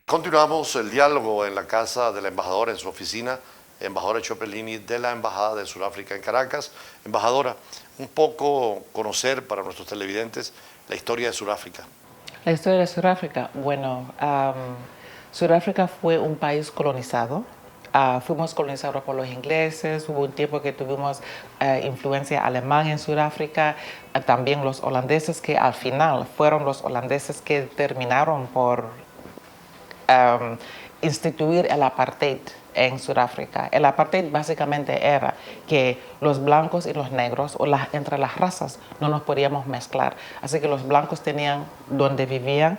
Continuamos el diálogo en la casa de la embajadora, en su oficina, embajadora Cipollini de la Embajada de Sudáfrica en Caracas. Embajadora, un poco conocer para nuestros televidentes la historia de Sudáfrica. La historia de Sudáfrica, bueno, Sudáfrica fue un país colonizado. Fuimos colonizados por los ingleses, hubo un tiempo que tuvimos influencia alemana en Sudáfrica, también los holandeses, que al final fueron los holandeses que terminaron por instituir el apartheid en Sudáfrica. El apartheid básicamente era que los blancos y los negros, o entre las razas, no nos podíamos mezclar. Así que los blancos tenían donde vivían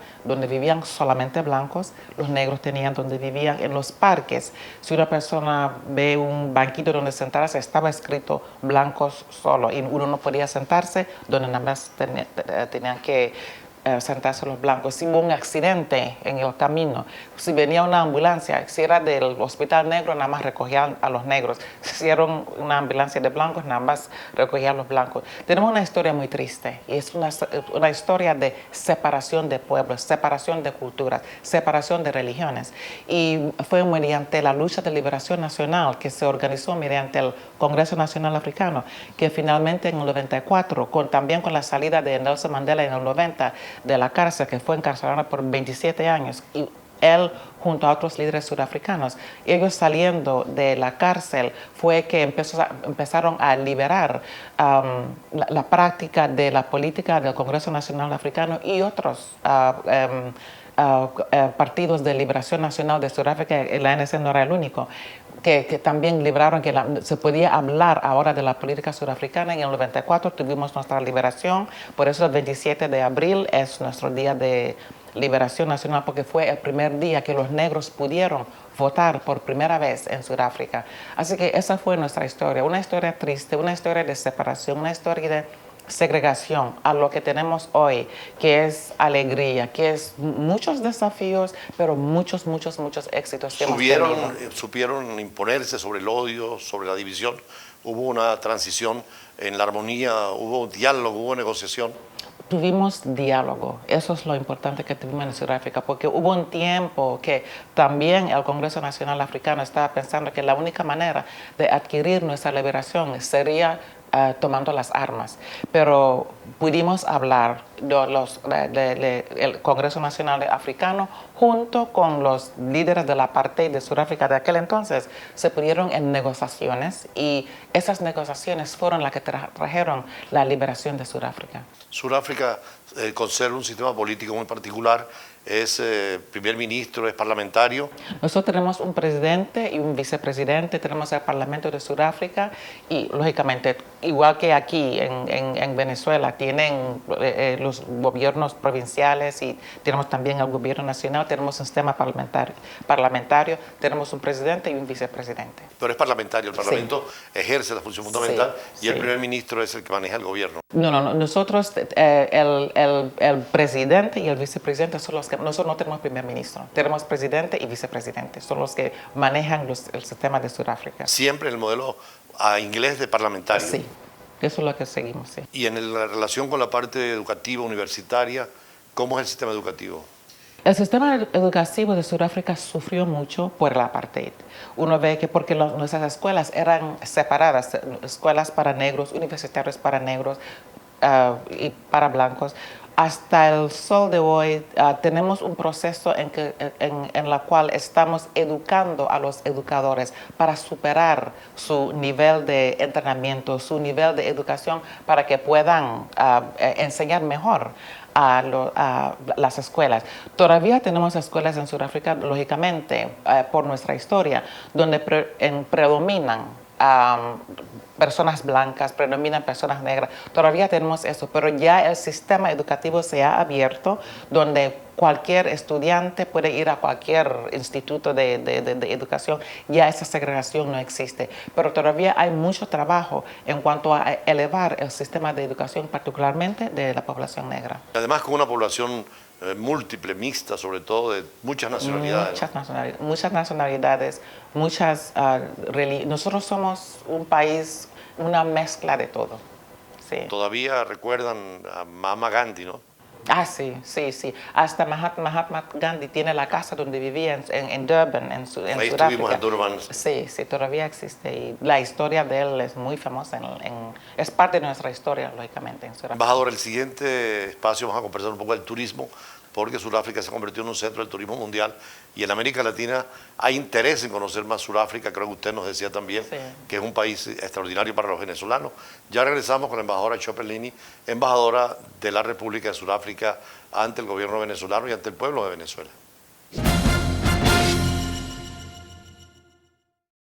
solamente blancos, los negros tenían donde vivían en los parques. Si una persona ve un banquito donde sentarse, estaba escrito blancos solo, y uno no podía sentarse donde nada más tenían que sentarse los blancos. Si hubo un accidente en el camino, si venía una ambulancia, si era del hospital negro, nada más recogían a los negros. Si era una ambulancia de blancos, nada más recogían a los blancos. Tenemos una historia muy triste, y es una historia de separación de pueblos, separación de culturas, separación de religiones. Y fue mediante la lucha de liberación nacional que se organizó mediante el Congreso Nacional Africano, que finalmente en el 94, también con la salida de Nelson Mandela en el 90, de la cárcel, que fue encarcelada por 27 años, y él junto a otros líderes sudafricanos, ellos saliendo de la cárcel, fue que empezaron a liberar la práctica de la política del Congreso Nacional Africano y otros partidos de liberación nacional de Sudáfrica. La ANC no era el único, que también libraron que se podía hablar ahora de la política sudafricana. En el 94 tuvimos nuestra liberación, por eso el 27 de abril es nuestro día de liberación nacional, porque fue el primer día que los negros pudieron votar por primera vez en Sudáfrica. Así que esa fue nuestra historia, una historia triste, una historia de separación, una historia de segregación a lo que tenemos hoy, que es alegría, que es muchos desafíos, pero muchos éxitos que hemos tenido. Supieron imponerse sobre el odio, sobre la división. Hubo una transición en la armonía, hubo diálogo, hubo negociación. Tuvimos diálogo, eso es lo importante que tuvimos en Sudáfrica, porque hubo un tiempo que también el Congreso Nacional Africano estaba pensando que la única manera de adquirir nuestra liberación sería tomando las armas, pero pudimos hablar del Congreso Nacional Africano junto con los líderes de la apartheid de Sudáfrica de aquel entonces. Se pudieron en negociaciones, y esas negociaciones fueron las que trajeron la liberación de Sudáfrica. Sudáfrica conserva un sistema político muy particular, es primer ministro, es parlamentario. Nosotros tenemos un presidente y un vicepresidente, tenemos el Parlamento de Sudáfrica, y lógicamente, igual que aquí en Venezuela, tienen los gobiernos provinciales y tenemos también el gobierno nacional, tenemos un sistema parlamentario, tenemos un presidente y un vicepresidente. Pero es parlamentario, el Parlamento sí ejerce la función fundamental, y el primer ministro es el que maneja el gobierno. No, nosotros, el presidente y el vicepresidente son los que, nosotros no tenemos primer ministro, tenemos presidente y vicepresidente, son los que manejan el sistema de Sudáfrica. Siempre el modelo inglés de parlamentario. Sí, eso es lo que seguimos, sí. Y en la relación con la parte educativa, universitaria, ¿cómo es el sistema educativo? El sistema educativo de Sudáfrica sufrió mucho por el apartheid. Uno ve que porque nuestras escuelas eran separadas, escuelas para negros, universitarios para negros y para blancos, hasta el sol de hoy tenemos un proceso en el cual estamos educando a los educadores para superar su nivel de entrenamiento, su nivel de educación, para que puedan enseñar mejor a las escuelas. Todavía tenemos escuelas en Sudáfrica, lógicamente, por nuestra historia, donde predominan personas blancas, predominan personas negras. Todavía tenemos eso, pero ya el sistema educativo se ha abierto, donde cualquier estudiante puede ir a cualquier instituto de educación. Ya esa segregación no existe, pero todavía hay mucho trabajo en cuanto a elevar el sistema de educación, particularmente de la población negra. Además, con una población múltiple, mixta, sobre todo de muchas nacionalidades. Muchas nacionalidades, nosotros somos un país, una mezcla de todo. Sí. Todavía recuerdan a Mahatma Gandhi, ¿no? Ah, sí, sí, sí. Hasta Mahatma Gandhi tiene la casa donde vivía en Durban, en Ahí estuvimos Sudáfrica. en Durban. Sí, sí, todavía existe. Y la historia de él es muy famosa. Es parte de nuestra historia, lógicamente, en Sudáfrica. Embajador, el siguiente espacio vamos a conversar un poco del turismo, porque Sudáfrica se ha convertido en un centro del turismo mundial y en América Latina hay interés en conocer más Sudáfrica. Creo que usted nos decía también Sí. que es un país extraordinario para los venezolanos. Ya regresamos con la embajadora Chopelini, embajadora de la República de Sudáfrica ante el gobierno venezolano y ante el pueblo de Venezuela.